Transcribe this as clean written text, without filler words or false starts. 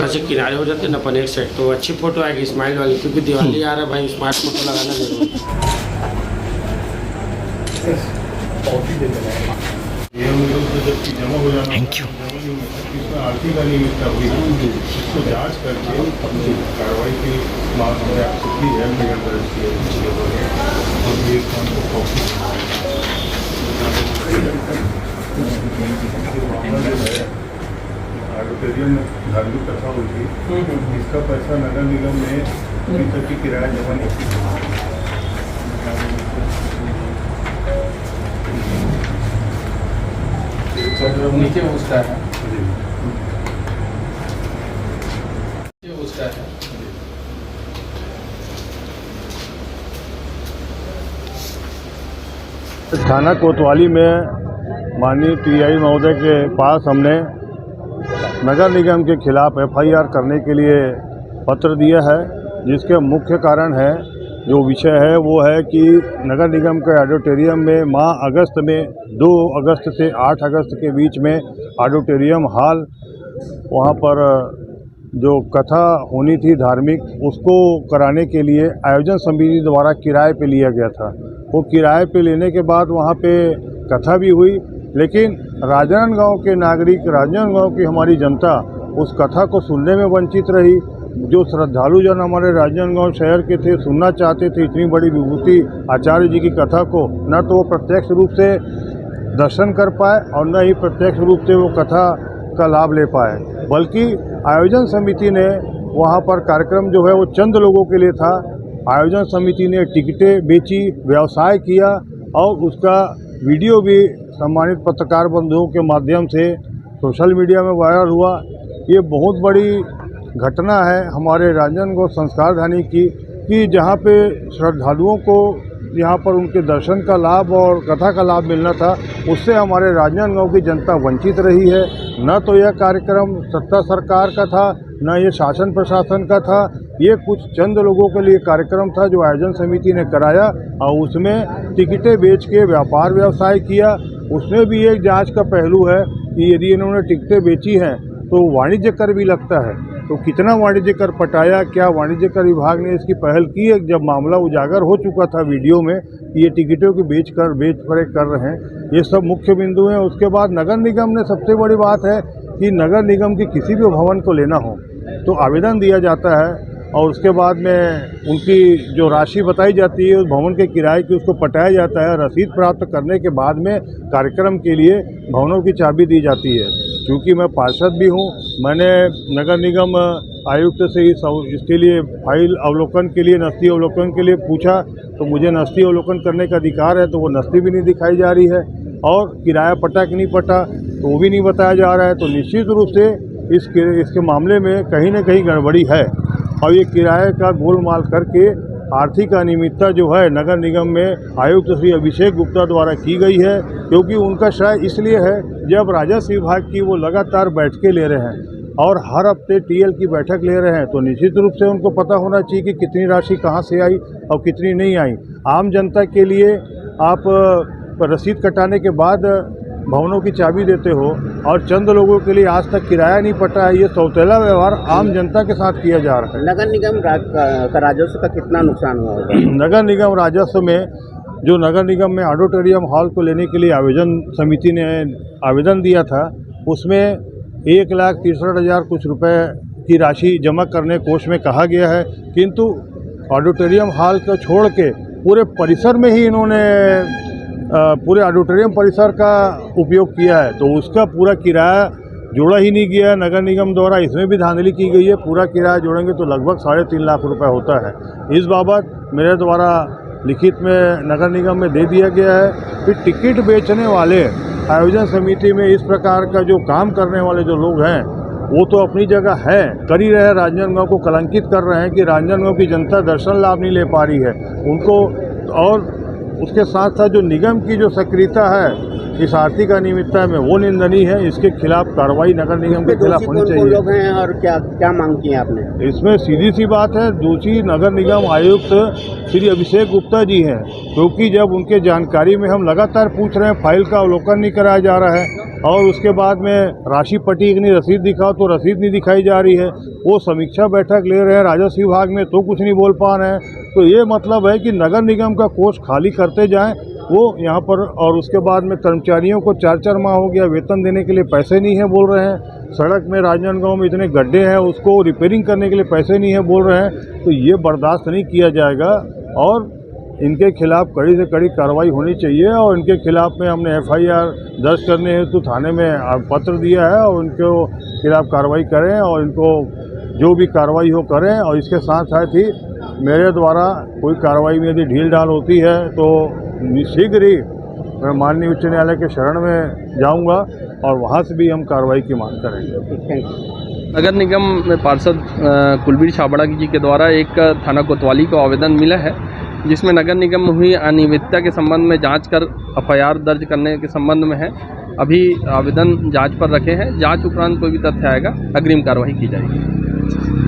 अच्छा किनारे हो जाते ना अपन एक साइड तो अच्छी फोटो आएगी स्माइल वाली, क्योंकि दिवाली आ रहा है भाई, स्मार्ट फोटो लगाना जरूरी है। Thank you. इसमें आरती का निमित्त हुई इसको जांच करके कार्रवाई की मांग में आपसे की है, निरंतर और ये काम को कॉपी ऑडिटोरियम में धार्मिक कथा हुई थी, इसका पैसा नगर निगम ने अभी तक की किराया जमा नहीं किया। नीचे उसका है, उसका है। थाना कोतवाली में माननीय टीआई महोदय के पास हमने नगर निगम के खिलाफ एफआईआर करने के लिए पत्र दिया है, जिसके मुख्य कारण है जो विषय है वो है कि नगर निगम के ऑडिटोरियम में माह अगस्त में 2 अगस्त से 8 अगस्त के बीच में ऑडिटोरियम हॉल वहाँ पर जो कथा होनी थी धार्मिक, उसको कराने के लिए आयोजन समिति द्वारा किराए पे लिया गया था। वो किराए पे लेने के बाद वहाँ पे कथा भी हुई, लेकिन राजनांदगांव के नागरिक, राजनांदगांव की हमारी जनता उस कथा को सुनने में वंचित रही। जो श्रद्धालु जन हमारे राजनांदगांव शहर के थे, सुनना चाहते थे इतनी बड़ी विभूति आचार्य जी की कथा को, न तो वो प्रत्यक्ष रूप से दर्शन कर पाए और न ही प्रत्यक्ष रूप से वो कथा का लाभ ले पाए, बल्कि आयोजन समिति ने वहाँ पर कार्यक्रम जो है वो चंद लोगों के लिए था। आयोजन समिति ने टिकटें बेची, व्यवसाय किया और उसका वीडियो भी सम्मानित पत्रकार बंधुओं के माध्यम से सोशल मीडिया में वायरल हुआ। ये बहुत बड़ी घटना है हमारे राजनांदगांव संस्कार धानी की, कि जहाँ पे श्रद्धालुओं को यहाँ पर उनके दर्शन का लाभ और कथा का लाभ मिलना था, उससे हमारे राजनांदगांव की जनता वंचित रही है। न तो यह कार्यक्रम सत्ता सरकार का था, न ये शासन प्रशासन का था, ये कुछ चंद लोगों के लिए कार्यक्रम था जो आयोजन समिति ने कराया और उसमें टिकटें बेच के व्यापार व्यवसाय किया। उसमें भी एक जांच का पहलू है कि यदि इन्होंने टिकटें बेची हैं तो वाणिज्य कर भी लगता है, तो कितना वाणिज्य कर पटाया, क्या वाणिज्य कर विभाग ने इसकी पहल की है? जब मामला उजागर हो चुका था वीडियो में कि ये टिकटों की बेच परे कर रहे हैं, ये सब मुख्य बिंदु हैं। उसके बाद नगर निगम ने, सबसे बड़ी बात है कि नगर निगम की किसी भी भवन को लेना हो तो आवेदन दिया जाता है और उसके बाद में उनकी जो राशि बताई जाती है उस भवन के किराए की, उसको पटाया जाता है। रसीद प्राप्त करने के बाद में कार्यक्रम के लिए भवनों की चाबी दी जाती है। क्योंकि मैं पार्षद भी हूँ, मैंने नगर निगम आयुक्त से इसके लिए फाइल अवलोकन के लिए, नस्ती अवलोकन के लिए पूछा, तो मुझे नस्ती अवलोकन करने का अधिकार है, तो वो नस्ती भी नहीं दिखाई जा रही है और किराया पटा कि नहीं पटा तो वो भी नहीं बताया जा रहा है। तो निश्चित रूप से इसके मामले में कहीं ना कहीं गड़बड़ी है और ये किराए का गोलमाल करके आर्थिक अनियमितता जो है नगर निगम में आयुक्त श्री अभिषेक गुप्ता द्वारा की गई है। क्योंकि उनका श्रेय इसलिए है, जब राजस्व विभाग की वो लगातार बैठकें ले रहे हैं और हर हफ्ते टीएल की बैठक ले रहे हैं, तो निश्चित रूप से उनको पता होना चाहिए कि कितनी राशि कहाँ से आई और कितनी नहीं आई। आम जनता के लिए आप रसीद कटाने के बाद भवनों की चाबी देते हो और चंद लोगों के लिए आज तक किराया नहीं पटा है। ये सौतेला व्यवहार आम जनता के साथ किया जा रहा है। नगर निगम का राजस्व का कितना नुकसान हुआ होगा? नगर निगम राजस्व में, जो नगर निगम में ऑडिटोरियम हॉल को लेने के लिए आयोजन समिति ने आवेदन दिया था, उसमें 1,63,000 कुछ रुपए की राशि जमा करने कोष में कहा गया है, किंतु ऑडिटोरियम हॉल को छोड़ के पूरे परिसर में ही इन्होंने पूरे ऑडिटोरियम परिसर का उपयोग किया है, तो उसका पूरा किराया जोड़ा ही नहीं गया है नगर निगम द्वारा। इसमें भी धांधली की गई है। पूरा किराया जोड़ेंगे तो लगभग 3.5 लाख रुपए होता है। इस बाबत मेरे द्वारा लिखित में नगर निगम में दे दिया गया है कि टिकट बेचने वाले आयोजन समिति में इस प्रकार का जो काम करने वाले जो लोग हैं वो तो अपनी जगह है, कर ही रहे, राजनांदगांव को कलंकित कर रहे हैं कि राजनांदगांव की जनता दर्शन लाभ नहीं ले पा रही है उनको। और उसके साथ साथ जो निगम की जो सक्रियता है इस आर्थिक अनियमितता में वो निंदनीय है। इसके खिलाफ कार्रवाई नगर निगम के खिलाफ होनी कौन चाहिए। लोग हैं और क्या क्या मांग की है आपने? इसमें सीधी सी बात है, दोषी नगर निगम आयुक्त श्री अभिषेक गुप्ता जी हैं, क्योंकि जब उनके जानकारी में हम लगातार पूछ रहे हैं, फाइल का अवलोकन नहीं कराया जा रहा है और उसके बाद में राशि पट्टी की नहीं, रसीद दिखाओ तो रसीद नहीं दिखाई जा रही है। वो समीक्षा बैठक ले रहे हैं राजस्व विभाग में तो कुछ नहीं बोल पा रहे हैं। तो ये मतलब है कि नगर निगम का कोष खाली करते जाएं वो यहाँ पर, और उसके बाद में कर्मचारियों को 4-4 माह हो गया वेतन देने के लिए पैसे नहीं है बोल रहे हैं। सड़क में राजनांदगांव में इतने गड्ढे हैं उसको रिपेयरिंग करने के लिए पैसे नहीं है बोल रहे हैं। तो ये बर्दाश्त नहीं किया जाएगा और इनके खिलाफ कड़ी से कड़ी कार्रवाई होनी चाहिए। और इनके खिलाफ में हमने FIR दर्ज करने हेतु थाने में पत्र दिया है और उनके खिलाफ कार्रवाई करें और इनको जो भी कार्रवाई हो करें। और इसके साथ साथ ही मेरे द्वारा कोई कार्रवाई में यदि ढील डाल होती है तो शीघ्र ही मैं माननीय उच्च न्यायालय के शरण में जाऊंगा और वहां से भी हम कार्रवाई की मांग करेंगे। Thank you. नगर निगम में पार्षद कुलबीर छाबड़ा जी के द्वारा एक थाना कोतवाली को आवेदन मिला है, जिसमें नगर निगम में हुई अनियमितता के संबंध में जांच कर FIR दर्ज करने के संबंध में है। अभी आवेदन जांच पर रखे हैं। जांच उपरांत कोई भी तथ्य आएगा, अग्रिम कार्रवाई की जाएगी।